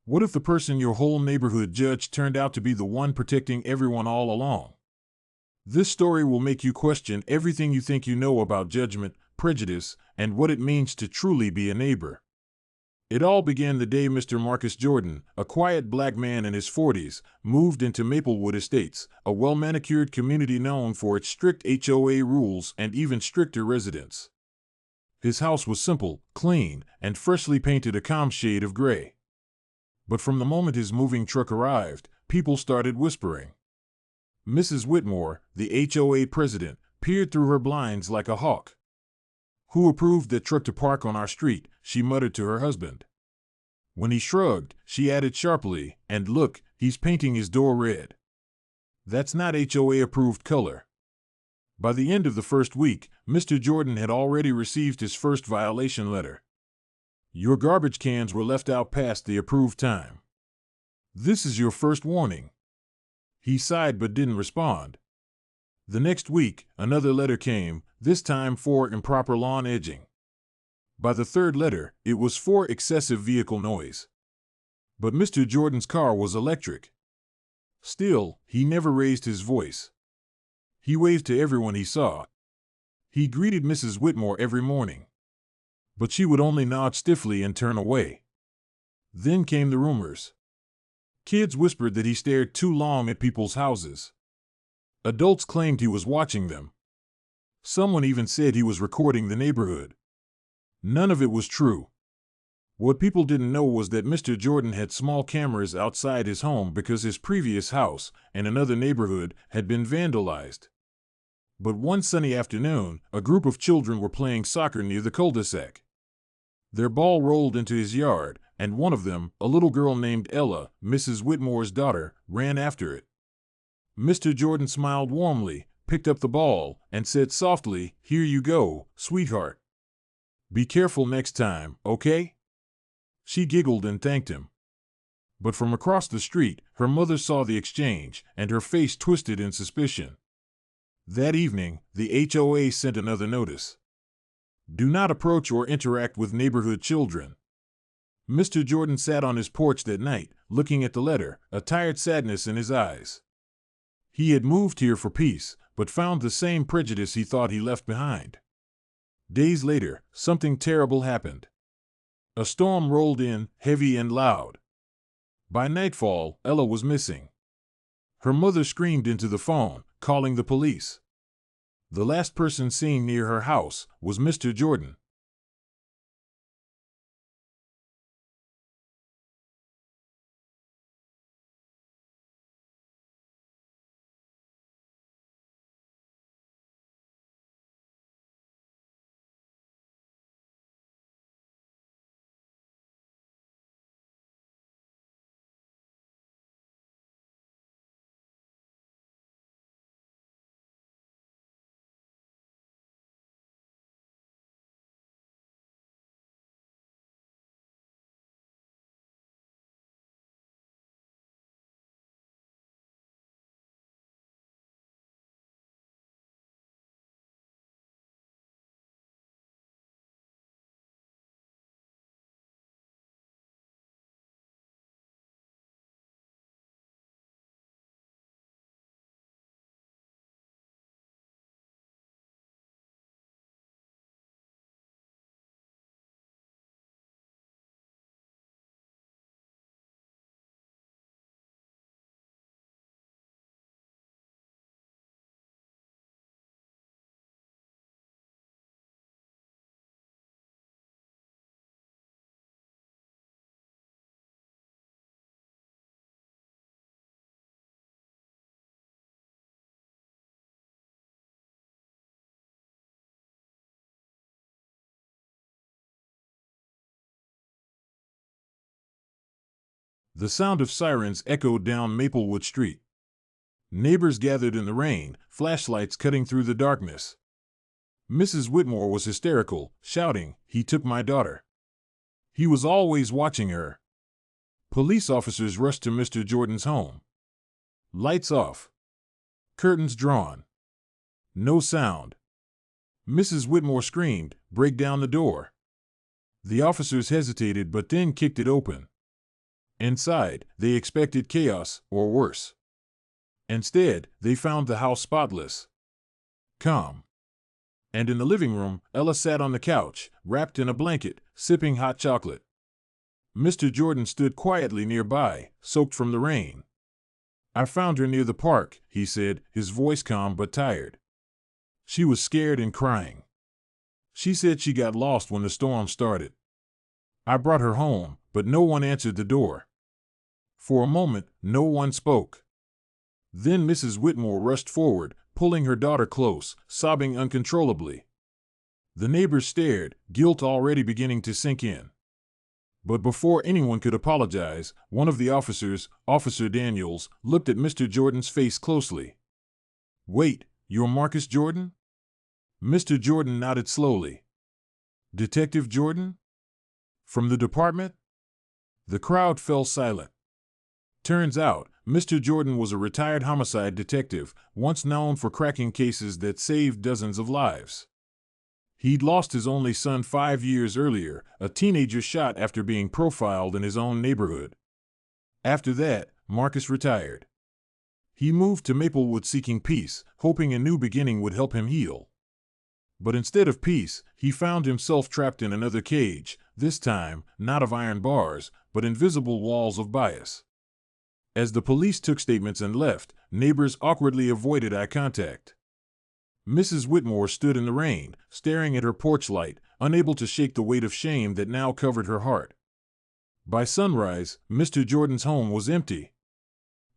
What if the person your whole neighborhood judged turned out to be the one protecting everyone all along? This story will make you question everything you think you know about judgment, prejudice, and what it means to truly be a neighbor. It all began the day Mr. Marcus Jordan, a quiet black man in his 40s, moved into Maplewood Estates, a well-manicured community known for its strict HOA rules and even stricter residents. His house was simple, clean, and freshly painted a calm shade of gray. But from the moment his moving truck arrived, people started whispering. Mrs. Whitmore, the HOA president, peered through her blinds like a hawk. "Who approved that truck to park on our street?" she muttered to her husband. When he shrugged, she added sharply, "And look, he's painting his door red. That's not HOA-approved color." By the end of the first week, Mr. Jordan had already received his first violation letter. "Your garbage cans were left out past the approved time. This is your first warning." He sighed but didn't respond. The next week, another letter came, this time for improper lawn edging. By the third letter, it was for excessive vehicle noise. But Mr. Jordan's car was electric. Still, he never raised his voice. He waved to everyone he saw. He greeted Mrs. Whitmore every morning. But she would only nod stiffly and turn away. Then came the rumors. Kids whispered that he stared too long at people's houses. Adults claimed he was watching them. Someone even said he was recording the neighborhood. None of it was true. What people didn't know was that Mr. Jordan had small cameras outside his home because his previous house, in another neighborhood, had been vandalized. But one sunny afternoon, a group of children were playing soccer near the cul-de-sac. Their ball rolled into his yard, and one of them, a little girl named Ella, Mrs. Whitmore's daughter, ran after it. Mr. Jordan smiled warmly, picked up the ball, and said softly, "Here you go, sweetheart. Be careful next time, okay?" She giggled and thanked him. But from across the street, her mother saw the exchange, and her face twisted in suspicion. That evening, the HOA sent another notice. "Do not approach or interact with neighborhood children." Mr. Jordan sat on his porch that night, looking at the letter, a tired sadness in his eyes. He had moved here for peace, but found the same prejudice he thought he left behind. Days later, something terrible happened. A storm rolled in, heavy and loud. By nightfall, Ella was missing. Her mother screamed into the phone, calling the police. The last person seen near her house was Mr. Jordan. The sound of sirens echoed down Maplewood Street. Neighbors gathered in the rain, flashlights cutting through the darkness. Mrs. Whitmore was hysterical, shouting, "He took my daughter. He was always watching her." Police officers rushed to Mr. Jordan's home. Lights off. Curtains drawn. No sound. Mrs. Whitmore screamed, "Break down the door." The officers hesitated but then kicked it open. Inside, they expected chaos or worse. Instead, they found the house spotless, calm. And in the living room, Ella sat on the couch, wrapped in a blanket, sipping hot chocolate. Mr. Jordan stood quietly nearby, soaked from the rain. "I found her near the park," he said, his voice calm but tired. "She was scared and crying. She said she got lost when the storm started. I brought her home, but no one answered the door." For a moment, no one spoke. Then Mrs. Whitmore rushed forward, pulling her daughter close, sobbing uncontrollably. The neighbors stared, guilt already beginning to sink in. But before anyone could apologize, one of the officers, Officer Daniels, looked at Mr. Jordan's face closely. "Wait, you're Marcus Jordan?" Mr. Jordan nodded slowly. "Detective Jordan? From the department?" The crowd fell silent. Turns out, Mr. Jordan was a retired homicide detective, once known for cracking cases that saved dozens of lives. He'd lost his only son 5 years earlier, a teenager shot after being profiled in his own neighborhood. After that, Marcus retired. He moved to Maplewood seeking peace, hoping a new beginning would help him heal. But instead of peace, he found himself trapped in another cage, this time not of iron bars, but invisible walls of bias. As the police took statements and left, neighbors awkwardly avoided eye contact. Mrs. Whitmore stood in the rain, staring at her porch light, unable to shake the weight of shame that now covered her heart. By sunrise, Mr. Jordan's home was empty.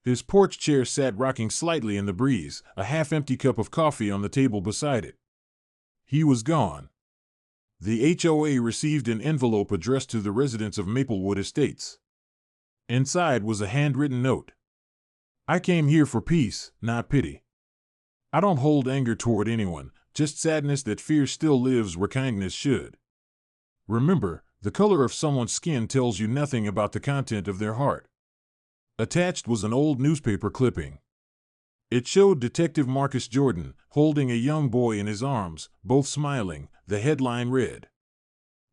His porch chair sat rocking slightly in the breeze, a half-empty cup of coffee on the table beside it. He was gone. The HOA received an envelope addressed to the residents of Maplewood Estates. Inside was a handwritten note. "I came here for peace, not pity. I don't hold anger toward anyone, just sadness that fear still lives where kindness should. Remember, the color of someone's skin tells you nothing about the content of their heart." Attached was an old newspaper clipping. It showed Detective Marcus Jordan holding a young boy in his arms, both smiling. The headline read,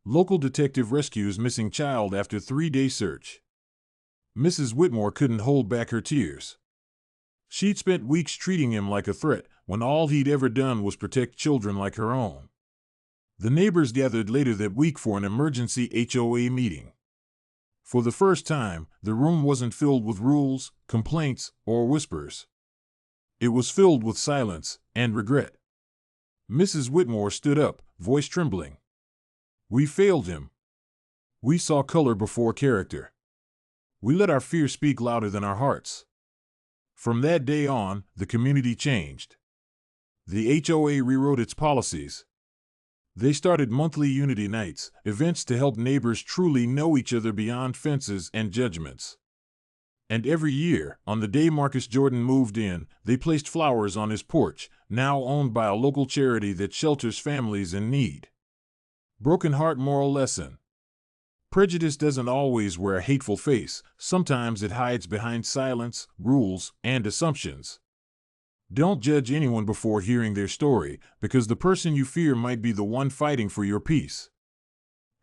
"Local detective rescues missing child after 3-day search." Mrs. Whitmore couldn't hold back her tears. She'd spent weeks treating him like a threat, when all he'd ever done was protect children like her own. The neighbors gathered later that week for an emergency HOA meeting. For the first time, the room wasn't filled with rules, complaints, or whispers. It was filled with silence and regret. Mrs. Whitmore stood up, voice trembling. "We failed him. We saw color before character. We let our fear speak louder than our hearts." From that day on, the community changed. The HOA rewrote its policies. They started monthly unity nights, events to help neighbors truly know each other beyond fences and judgments. And every year, on the day Marcus Jordan moved in, they placed flowers on his porch, now owned by a local charity that shelters families in need. Broken heart moral lesson. Prejudice doesn't always wear a hateful face, sometimes it hides behind silence, rules, and assumptions. Don't judge anyone before hearing their story, because the person you fear might be the one fighting for your peace.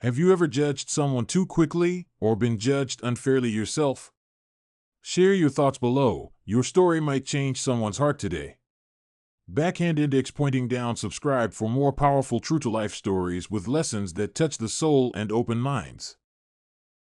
Have you ever judged someone too quickly, or been judged unfairly yourself? Share your thoughts below. Your story might change someone's heart today. Backhand index pointing down. Subscribe for more powerful true-to-life stories with lessons that touch the soul and open minds.